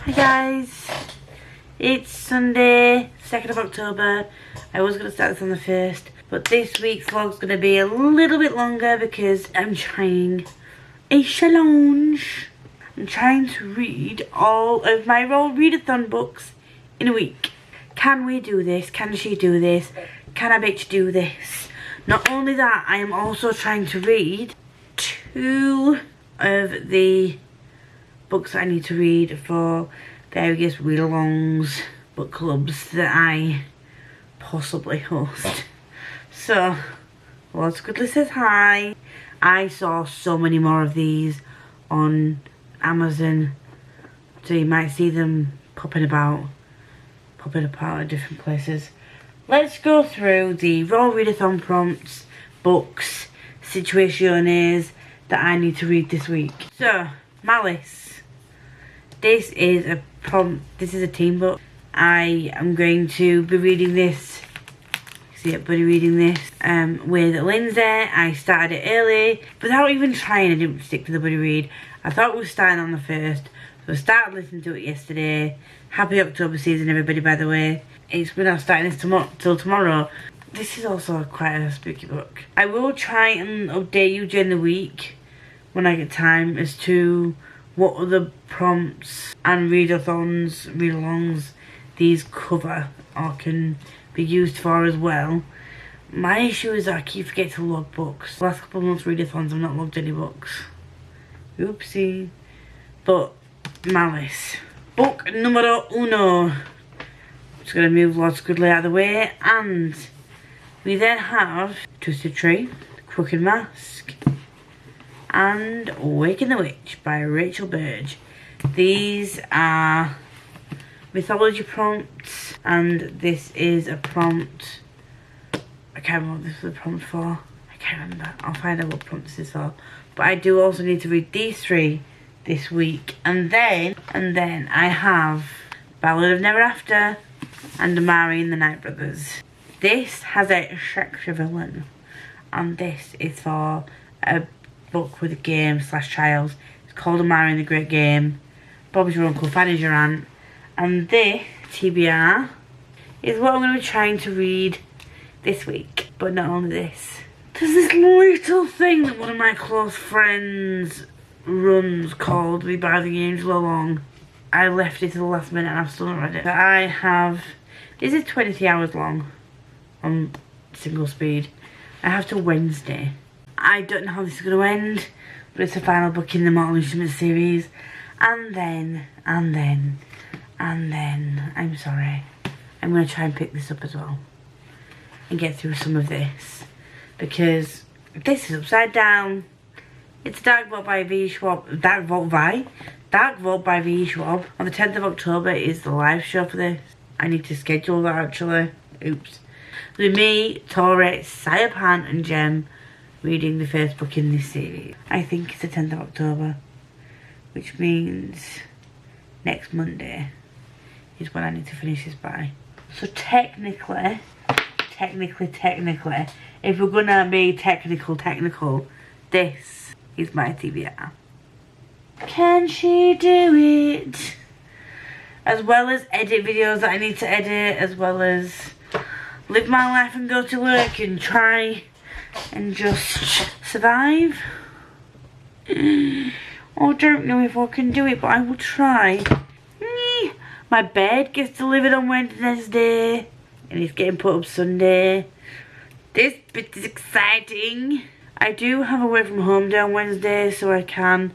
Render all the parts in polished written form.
Hi guys, it's Sunday, 2nd of October. I was going to start this on the 1st, but this week's vlog's going to be a little bit longer because I'm trying a challenge. I'm trying to read all of my Readathon books in a week. Can we do this? Can she do this? Can a bitch do this? Not only that, I am also trying to read 2 of the books that I need to read for various read-alongs book clubs that I possibly host. So, Scribd says hi. I saw so many more of these on Amazon, so you might see them popping apart at different places. Let's go through the raw readathon prompts, books, situations that I need to read this week. So, Malice. This is a prompt. This is a team book. I am going to be reading this. See everybody reading this with Lindsay. I started it early without even trying. I didn't stick to the buddy read. I thought we were starting on the 1st, so I started listening to it yesterday. Happy October season, everybody, by the way. We're not starting this till tomorrow. This is also quite a spooky book. I will try and update you during the week when I get time as to what other prompts and read-alongs these cover or can be used for as well. My issue is that I keep forgetting to log books. The last couple of months readathons I've not logged any books. Oopsie. But Malice. Book numero uno. Just gonna move Lord Scribd out of the way, and we then have Twisted Tree, Crooked Mask, and Waking the Witch by Rachel Burge. These are mythology prompts, and this is a prompt. I can't remember what this was a prompt for. I can't remember. I'll find out what prompt this is for. But I do also need to read these 3 this week, and then I have Ballad of Never After and Amari and the Night Brothers. This has a Shakespeare villain, and this is for a book with a game / trials. It's called Amari and the Great Game. Bob's your uncle, Fanny's your aunt. And this, TBR, is what I'm going to be trying to read this week. But not only this. There's this little thing that one of my close friends runs called We Buy the Angel Along. I left it to the last minute and I've still not read it. But I have, this is 23 hours long on single speed. I have till Wednesday. I don't know how this is going to end, but it's the final book in the Mortal Instruments series. And then, I'm sorry, I'm going to try and pick this up as well and get through some of this, because this is upside down. It's Dark Vault by V. Schwab. Dark Vault by V. Schwab. On the 10th of October is the live show for this. I need to schedule that actually. Oops. With me, Tori, Sayapan and Jem reading the first book in this series. I think it's the 10th of October, which means next Monday is when I need to finish this by. So technically, if we're gonna be technical, this is my TBR. Can she do it? As well as edit videos that I need to edit, as well as live my life and go to work and try and just survive. I don't know if I can do it, but I will try. My bed gets delivered on Wednesday and it's getting put up Sunday. This bit is exciting. I do have a work from home day on Wednesday, so I can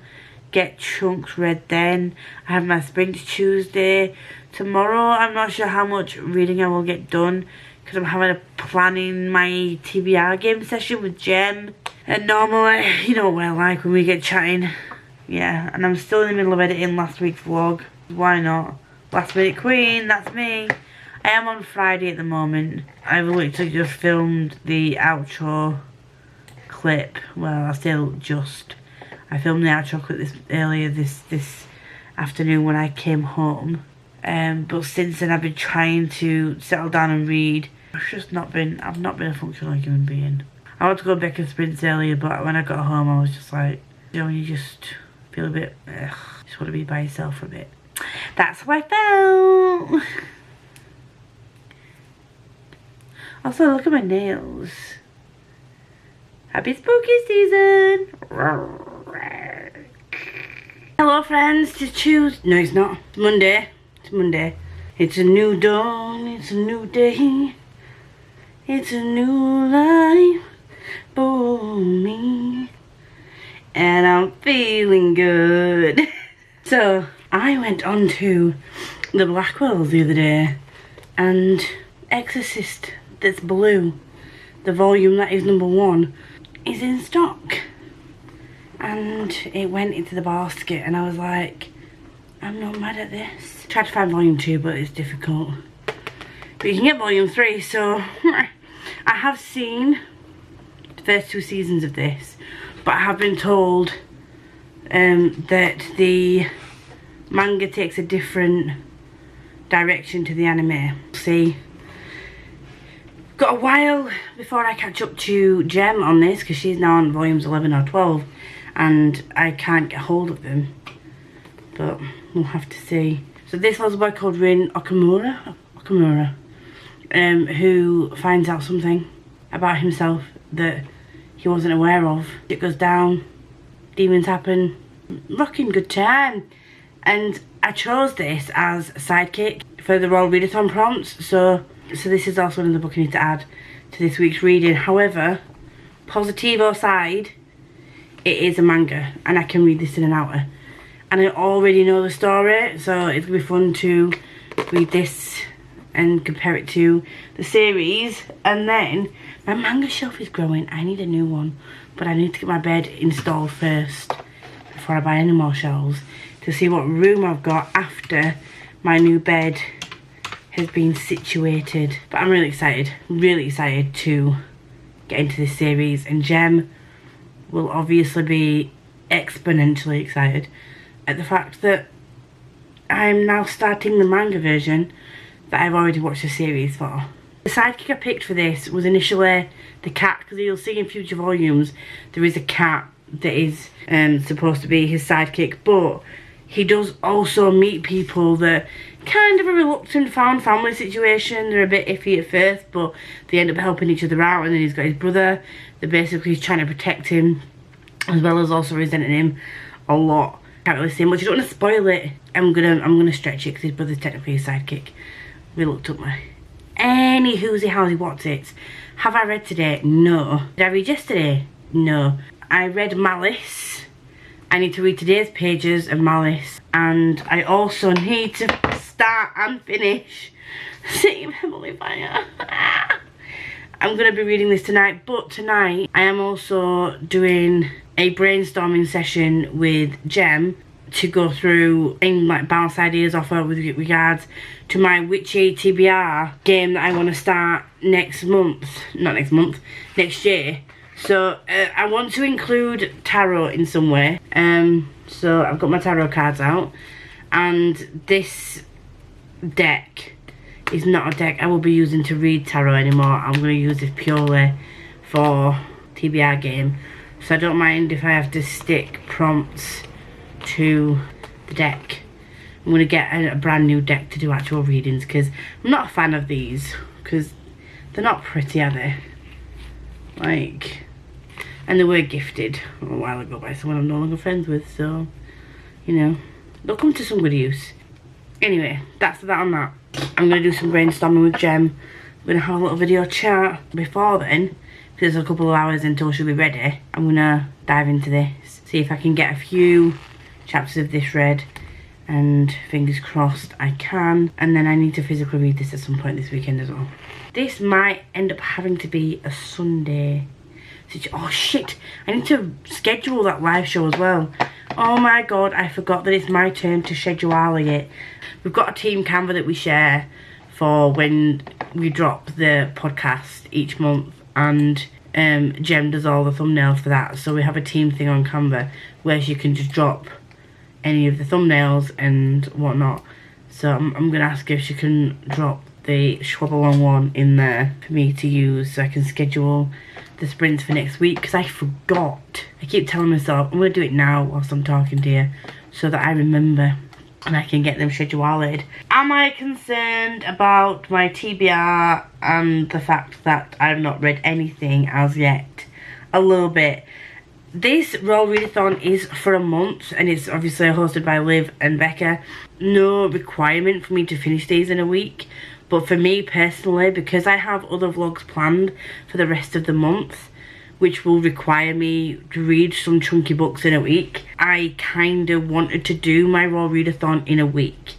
get chunks read then. I have my sprint Tuesday. Tomorrow I'm not sure how much reading I will get done, because I'm having a planning my TBR game session with Jem. And normally, you know what I like when we get chatting. Yeah, and I'm still in the middle of editing last week's vlog. Why not? Last minute queen, that's me. I am on Friday at the moment. I've literally just filmed the outro clip. Well, I still just. I filmed the outro clip earlier this afternoon when I came home. But since then I've been trying to settle down and read. I've not been a functional human being. I wanted to go back and sprints earlier, but when I got home I was just like, you know, you just feel a bit, just want to be by yourself for a bit. That's how I felt. Also, look at my nails. Happy spooky season. Hello friends, it's Tuesday. No, it's not. It's Monday. It's Monday. It's a new dawn. It's a new day. It's a new life for me. And I'm feeling good. So, I went on to the Blackwells the other day. And Exorcist, that's blue, the volume that is #1, is in stock. And it went into the basket and I was like, I'm not mad at this. Tried to find volume 2 but it's difficult. But you can get volume 3, so I have seen the first 2 seasons of this, but I have been told that the manga takes a different direction to the anime. See, got a while before I catch up to Gem on this because she's now on volumes 11 or 12 and I can't get hold of them, but we'll have to see. So this was a boy called Rin Okamura, who finds out something about himself that he wasn't aware of. It goes down, demons happen, rocking good time. And I chose this as a sidekick for the Royal Readathon prompts, so this is also another book I need to add to this week's reading. However, positivo side, it is a manga and I can read this in an hour. And I already know the story, so it's going to be fun to read this and compare it to the series. And then, my manga shelf is growing. I need a new one, but I need to get my bed installed first before I buy any more shelves to see what room I've got after my new bed has been situated. But I'm really excited to get into this series, and Gem will obviously be exponentially excited at the fact that I'm now starting the manga version that I've already watched the series for. The sidekick I picked for this was initially the cat, because you'll see in future volumes there is a cat that is supposed to be his sidekick, but he does also meet people that kind of a reluctant found family situation. They're a bit iffy at first, but they end up helping each other out. And then he's got his brother that basically is trying to protect him, as well as also resenting him a lot. Can't really say much. I don't want to spoil it. I'm gonna stretch it because his brother's technically his sidekick, reluctantly. Any whoosy howsy what's it. Have I read today? No. Did I read yesterday? No. I read Malice. I need to read today's pages of Malice, and I also need to start and finish City of Heavenly Fire. I'm going to be reading this tonight, but tonight I am also doing a brainstorming session with Gem to go through and like bounce ideas off her with regards to my Witchy TBR game that I want to start next year. So I want to include tarot in some way. So I've got my tarot cards out, and this deck is not a deck I will be using to read tarot anymore. I'm going to use this purely for TBR game. So I don't mind if I have to stick prompts to the deck. I'm going to get a brand new deck to do actual readings, because I'm not a fan of these, because they're not pretty, are they? Like, and they were gifted a while ago by someone I'm no longer friends with, so, you know, they'll come to some good use. Anyway, that's that on that. I'm going to do some brainstorming with Gem. We're going to have a little video chat before then, because there's a couple of hours until she'll be ready. I'm going to dive into this, see if I can get a few chapters of this read, and fingers crossed I can. And then I need to physically read this at some point this weekend as well. This might end up having to be a Sunday. Oh shit, I need to schedule that live show as well. Oh my god, I forgot that it's my turn to schedule it. We've got a team Canva that we share for when we drop the podcast each month, and Gem does all the thumbnails for that. So we have a team thing on Canva where she can just drop any of the thumbnails and whatnot. So I'm going to ask if she can drop the Schwabbalong one in there for me to use, so I can schedule the sprints for next week, because I forgot. I keep telling myself I'm going to do it now whilst I'm talking to you, so that I remember. and I can get them scheduled. Am I concerned about my TBR and the fact that I've not read anything as yet? A little bit. This Raw Readathon is for a month, and it's obviously hosted by Liv and Becca. No requirement for me to finish these in a week, but for me personally, because I have other vlogs planned for the rest of the month, which will require me to read some chunky books in a week, I kind of wanted to do my Raw Readathon in a week.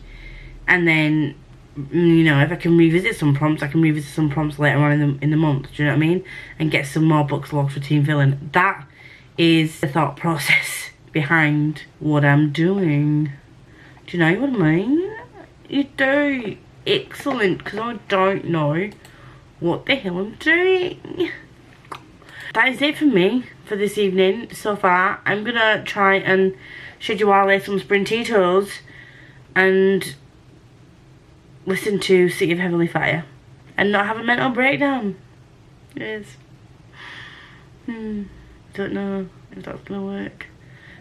And then, you know, if I can revisit some prompts, I can revisit some prompts later on in the month, do you know what I mean? And get some more books logged for Team Villain. That is the thought process behind what I'm doing. Do you know what I mean? You do. Excellent, because I don't know what the hell I'm doing. That is it for me for this evening so far. I'm gonna try and schedule some Sprintitos and listen to City of Heavenly Fire and not have a mental breakdown. Yes. Don't know if that's gonna work,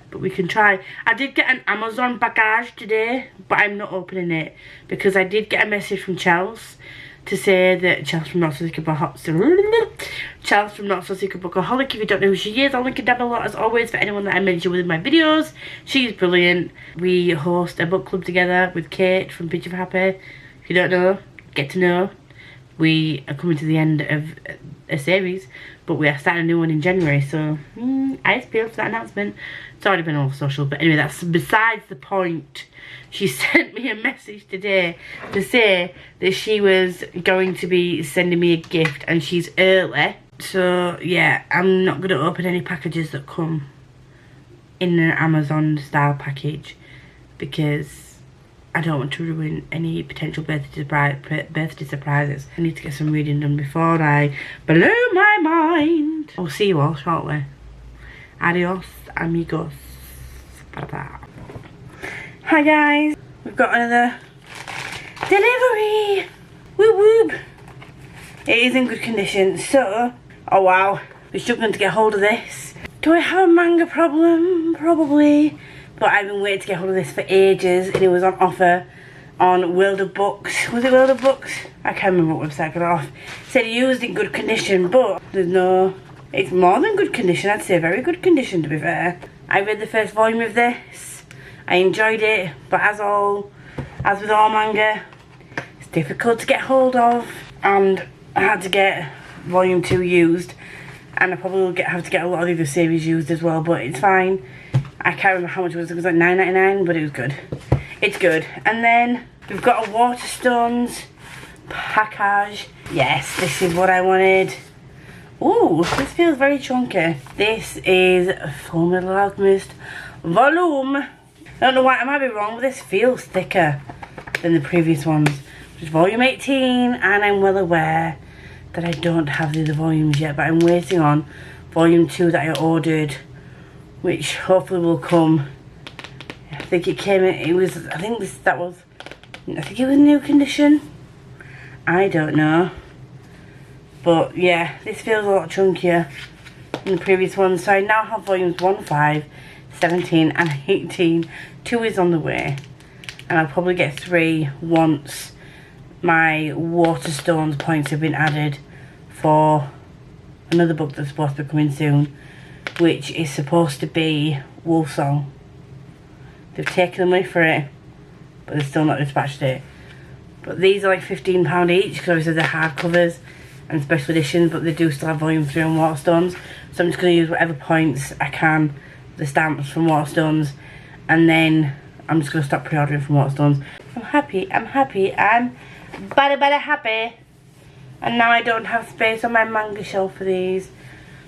but we can try. I did get an Amazon package today, but I'm not opening it because I did get a message from Chelsea to say that Chelsea from Not So Secret Bookaholic. If you don't know who she is, I'll link it down below as always for anyone that I mention within my videos. She's brilliant. We host a book club together with Kate from Pitch of Happy. If you don't know, get to know. We are coming to the end of a series, but we are starting a new one in January, so eyes peeled for that announcement. It's already been all social, but anyway, that's besides the point. She sent me a message today to say that she was going to be sending me a gift, and she's early. So yeah, I'm not going to open any packages that come in an Amazon style package because I don't want to ruin any potential birthday surprises. I need to get some reading done before I blow my mind. I'll see you all shortly. Adios, amigos. Bye-bye. Hi guys, we've got another delivery. Whoop whoop. It is in good condition, so, oh wow, we're struggling to get hold of this. Do I have a manga problem? Probably. But I've been waiting to get hold of this for ages, and it was on offer on World of Books. Was it World of Books? I can't remember what website I got off. It said used in good condition, but there's no, it's more than good condition. I'd say very good condition, to be fair. I read the first volume of this. I enjoyed it, but as with all manga, it's difficult to get hold of, and I had to get volume 2 used, and I probably will have to get a lot of the other series used as well, but it's fine. I can't remember how much it was like $9.99, but it was good. It's good. And then we've got a Waterstones package. Yes, this is what I wanted. Ooh, this feels very chunky. This is Fullmetal Alchemist Volume. I don't know why, I might be wrong, but this feels thicker than the previous ones. Which is volume 18, and I'm well aware that I don't have the other volumes yet, but I'm waiting on volume 2 that I ordered, which hopefully will come. I think it came in, it was, I think it was new condition. I don't know. But yeah, this feels a lot chunkier than the previous one. So I now have volumes 1, 5, 17 and 18. 2 is on the way. And I'll probably get 3 once my Waterstones points have been added for another book that's supposed to be coming soon, which is supposed to be Wolfsong. They've taken the money for it, but they've still not dispatched it. But these are like £15 each, because obviously they're hardcovers and special editions, but they do still have volume 3 on Waterstones. So I'm just going to use whatever points I can, the stamps from Waterstones, and then I'm just going to stop pre-ordering from Waterstones. I'm happy, I'm better happy. And now I don't have space on my manga shelf for these.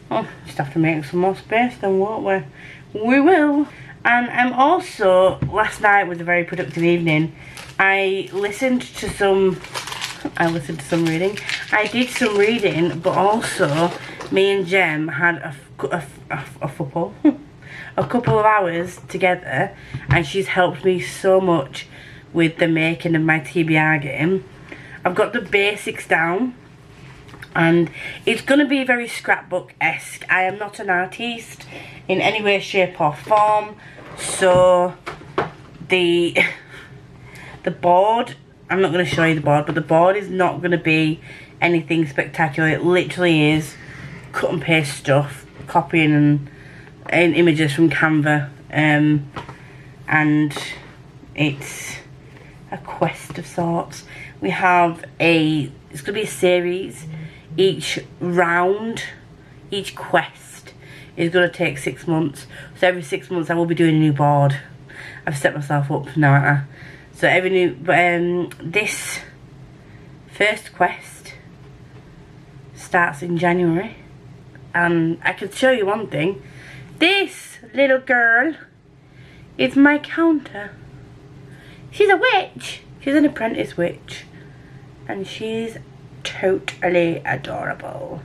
Oh, just have to make some more space then, won't we? We will. And I'm also, last night was a very productive evening. I listened to some reading. I did some reading, but also me and Jem had a couple of hours together, and she's helped me so much with the making of my TBR game. I've got the basics down, and it's going to be very scrapbook-esque. I am not an artiste in any way, shape or form, so the The board, I'm not going to show you the board, but the board is not going to be anything spectacular. It literally is cut and paste stuff, copying and images from Canva, and it's a quest of sorts. We have it's going to be a series. Each round, each quest is going to take 6 months. So every 6 months I will be doing a new board. I've set myself up now. So every new, this first quest starts in January. And I can show you one thing. This little girl is my counter. She's a witch. She's an apprentice witch. And she's totally adorable.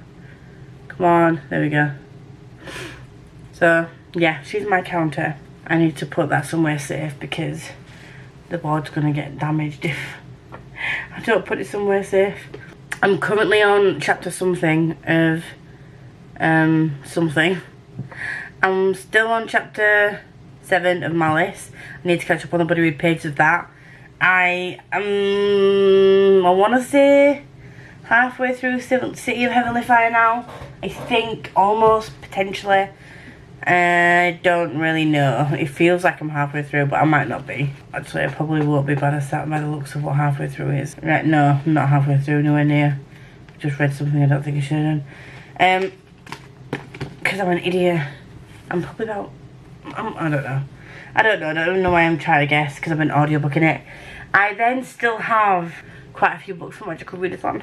Come on, there we go. So yeah, she's my counter. I need to put that somewhere safe because the board's gonna get damaged if I don't put it somewhere safe. I'm currently on chapter something of something. I'm still on chapter 7 of Malice. I need to catch up on the buddy read pages of that. I want to say halfway through City of Heavenly Fire now. I think, almost, potentially. I don't really know. It feels like I'm halfway through, but I might not be. Actually, I probably won't be by the looks of what halfway through is. Right, no, I'm not halfway through, nowhere near. I just read something I don't think I should have done. Because I'm an idiot. I'm probably about... I don't know. I don't know why I'm trying to guess, because I've been audiobooking it. I then still have quite a few books for Magical Readathon.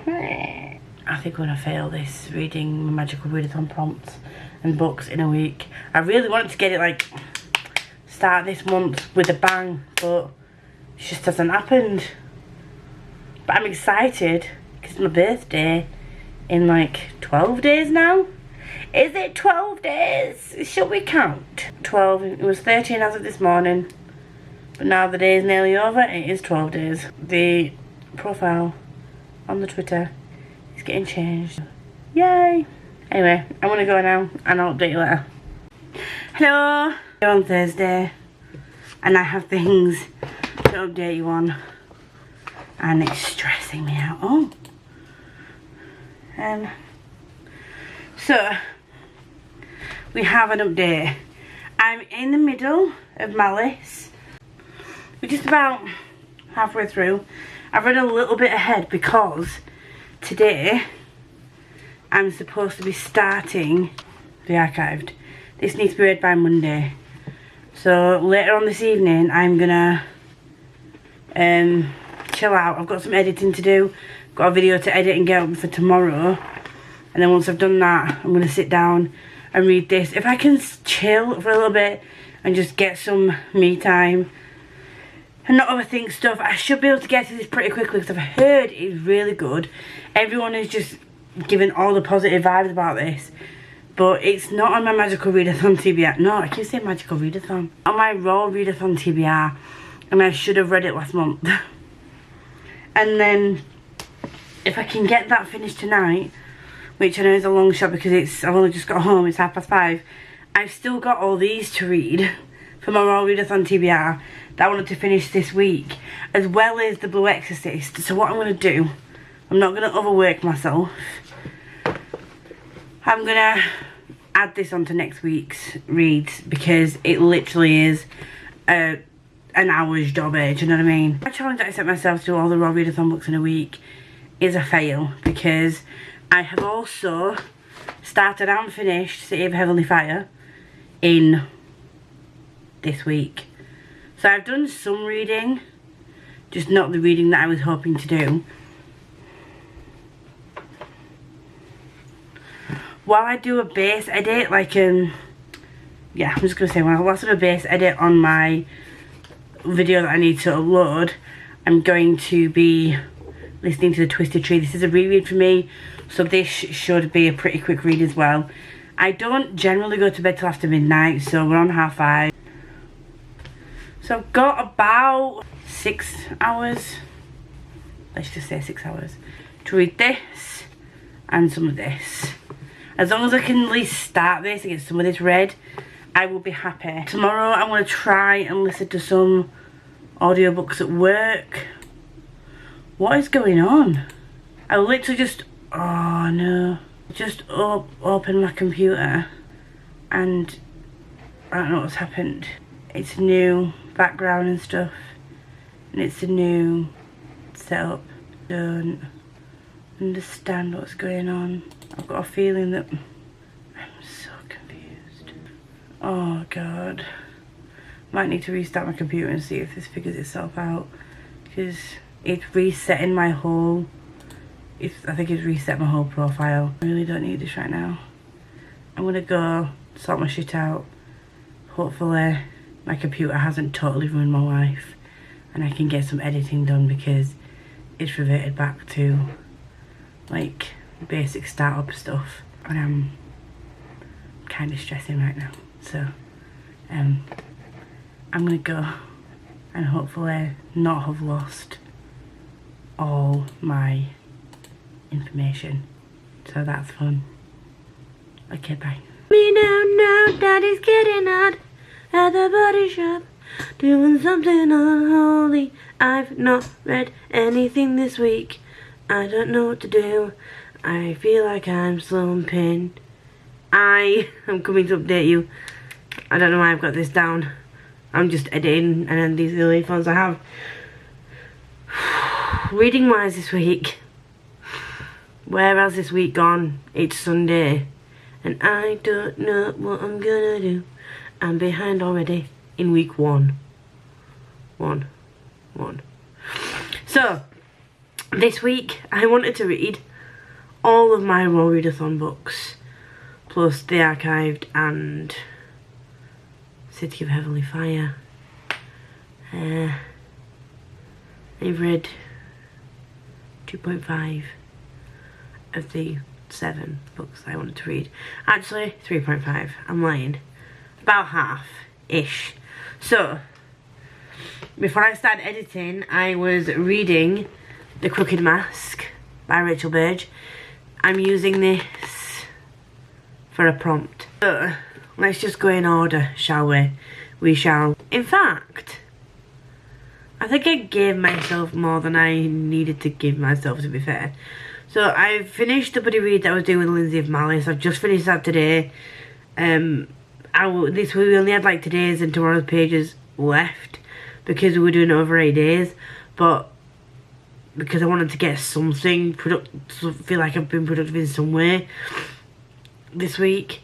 I think I'm going to fail this, reading my Magical Readathon prompts and books in a week. I really wanted to get it, like, start this month with a bang, but it just hasn't happened. But I'm excited, because it's my birthday in, like, 12 days now. Is it 12 days? Shall we count? 12. It was 13 as of this morning. But now the day is nearly over. It is 12 days. The profile on the Twitter is getting changed. Yay! Anyway, I'm going to go now and I'll update you later. Hello! We're on Thursday. And I have things to update you on. And it's stressing me out. Oh! So, we have an update. I'm in the middle of Malice. We're just about halfway through. I've run a little bit ahead because today I'm supposed to be starting the archived. This needs to be read by Monday. So later on this evening I'm gonna chill out. I've got some editing to do. Got a video to edit and get up for tomorrow. And then once I've done that, I'm going to sit down and read this. If I can chill for a little bit and just get some me time and not overthink stuff, I should be able to get to this pretty quickly because I've heard it's really good. Everyone is just giving all the positive vibes about this. But it's not on my Magical Readathon TBR. No, I keep saying Magical Readathon. On my Raw Readathon TBR. And I should have read it last month. And then, if I can get that finished tonight, which I know is a long shot because I've only just got home, it's 5:30. I've still got all these to read for my Raw Readathon TBR that I wanted to finish this week, as well as The Blue Exorcist. So what I'm going to do, I'm not going to overwork myself. I'm going to add this onto next week's reads because it literally is an hour's job, do you know what I mean? My challenge that I set myself to do all the Raw Readathon books in a week is a fail because I have also started and finished City of Heavenly Fire in this week. So I've done some reading, just not the reading that I was hoping to do. While I do a base edit, like yeah, I'm just going to say, while I do a base edit on my video that I need to upload, I'm going to be listening to The Twisted Tree. This is a reread for me, so this should be a pretty quick read as well. I don't generally go to bed till after midnight, so we're on 5:30. So I've got about 6 hours, let's just say 6 hours, to read this and some of this. As long as I can at least start this and get some of this read, I will be happy. Tomorrow I'm going to try and listen to some audiobooks at work. What is going on? I literally just, oh no, just opened my computer and I don't know what's happened. It's a new background and stuff, and it's a new setup. Don't understand what's going on. I've got a feeling that I'm so confused. Oh god. Might need to restart my computer and see if this figures itself out, because it's resetting my whole, I think it's reset my whole profile. I really don't need this right now. I'm gonna go sort my shit out. Hopefully my computer hasn't totally ruined my life and I can get some editing done, because it's reverted back to like basic startup stuff and I'm kind of stressing right now. So I'm gonna go and hopefully not have lost all my information. So that's fun. Okay, bye. Me now, daddy's getting out at the body shop, doing something unholy. I've not read anything this week. I don't know what to do. I feel like I'm slumping. I am coming to update you. I don't know why I've got this down. I'm just editing, and then these are the earphones I have. Reading wise this week. Where has this week gone? It's Sunday and I don't know what I'm gonna do. I'm behind already in week one. So this week I wanted to read all of my Readathon books, plus the archived and City of Heavenly Fire. I've read 2.5 of the 7 books I wanted to read. Actually 3.5, I'm lying. About half-ish. So before I started editing, I was reading The Crooked Mask by Rachel Burge. I'm using this for a prompt. So let's just go in order, shall we? We shall. In fact, I think I gave myself more than I needed to give myself, to be fair. So I finished the buddy read that I was doing with Lindsay of Malice. I've just finished that today. We only had like today's and tomorrow's pages left because we were doing it over 8 days. But because I wanted to get something feel like I've been productive in some way this week,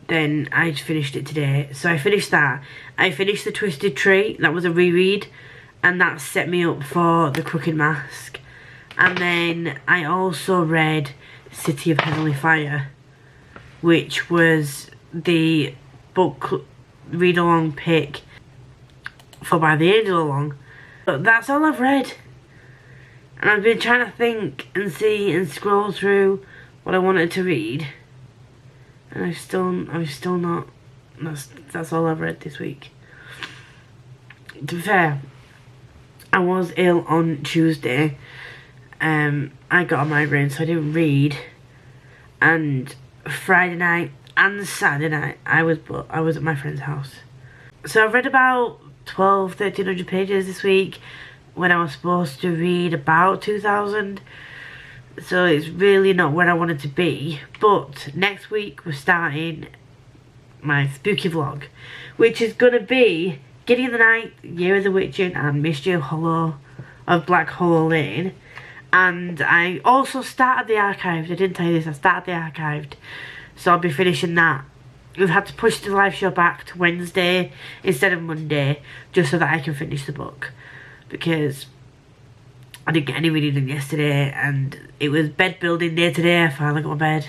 then I just finished it today. So I finished that. I finished The Twisted Tree. That was a reread, and that set me up for The Crooked Mask. And then I also read City of Heavenly Fire, which was the book read-along pick for By the Angel Along. But that's all I've read. And I've been trying to think and see and scroll through what I wanted to read. And I'm still not. That's all I've read this week. To be fair, I was ill on Tuesday. I got a migraine, so I didn't read. And Friday night and Saturday night, I was at my friend's house. So I've read about 1,300 pages this week, when I was supposed to read about 2,000. So it's really not where I wanted to be. But next week we're starting my spooky vlog, which is going to be Giddy in the Night, Year of the Witching, and Mystery of Black Hollow Lane. And I also started the archived. I didn't tell you this, I started the archived. So I'll be finishing that. We've had to push the live show back to Wednesday instead of Monday, just so that I can finish the book. Because I didn't get any reading done yesterday, and it was bed building day today. I finally got my bed.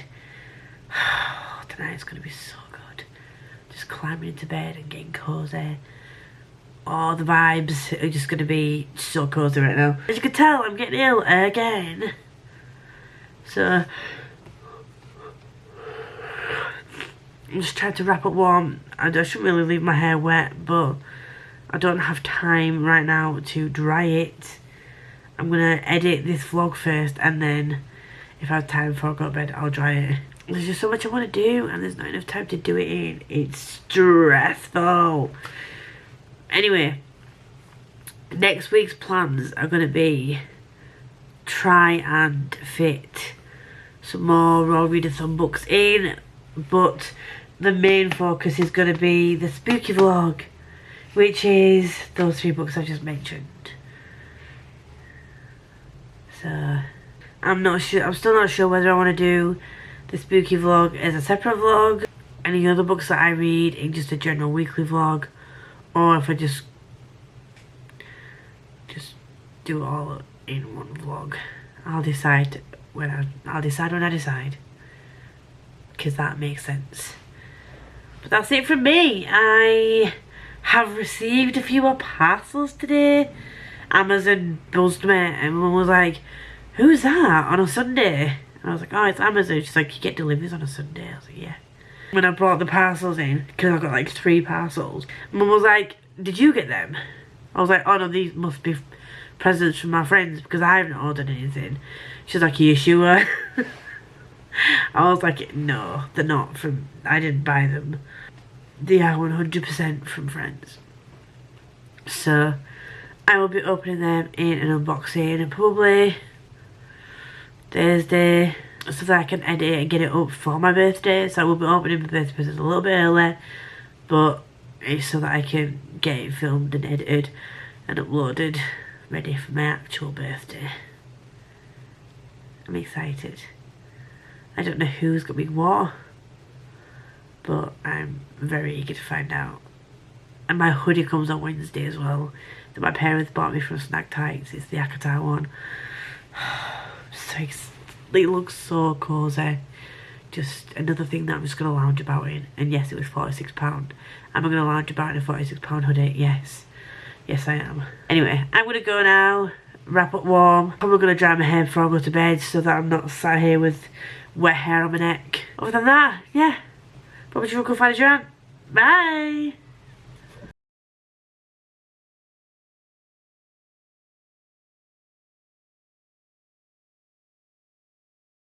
Tonight's going to be so good. Just climbing into bed and getting cozy. Oh, the vibes are just going to be so cozy right now. As you can tell, I'm getting ill again. So I'm just trying to wrap up warm. I shouldn't really leave my hair wet, but I don't have time right now to dry it. I'm going to edit this vlog first, and then if I have time before I go to bed, I'll dry it. There's just so much I want to do, and there's not enough time to do it in. It's stressful. Anyway, next week's plans are going to be try and fit some more Raw Readathon books in, but the main focus is going to be the spooky vlog, which is those 3 books I just mentioned. So I'm still not sure whether I want to do the spooky vlog as a separate vlog, any other books that I read in just a general weekly vlog, or if I just do it all in one vlog. I'll decide when I decide, because that makes sense. But that's it from me. I have received a few more parcels today. Amazon buzzed me and Mum was like, "Who's that on a Sunday?" And I was like, "Oh, it's Amazon." She's like, "You get deliveries on a Sunday?" I was like, "Yeah." When I brought the parcels in, because I got like 3 parcels, Mum was like, "Did you get them?" I was like, "Oh no, these must be presents from my friends because I haven't ordered anything." She's like, "Are you sure?" I was like, "No, they're not from, I didn't buy them. They are 100% from friends." So I will be opening them in an unboxing probably Thursday, so that I can edit and get it up for my birthday. So I will be opening my birthday presents a little bit early, but it's so that I can get it filmed and edited and uploaded, ready for my actual birthday. I'm excited. I don't know who's got me what, but I'm very eager to find out. And my hoodie comes on Wednesday as well, that my parents bought me from Snack Tights. It's the Akatar one. It looks so cozy. Just another thing that I'm just going to lounge about in. And yes, it was £46. Am I going to lounge about in a £46 hoodie? Yes. Yes, I am. Anyway, I'm going to go now. Wrap up warm. Probably going to dry my hair before I go to bed so that I'm not sat here with wet hair on my neck. Other than that, yeah. Probably should go find a jam. Bye.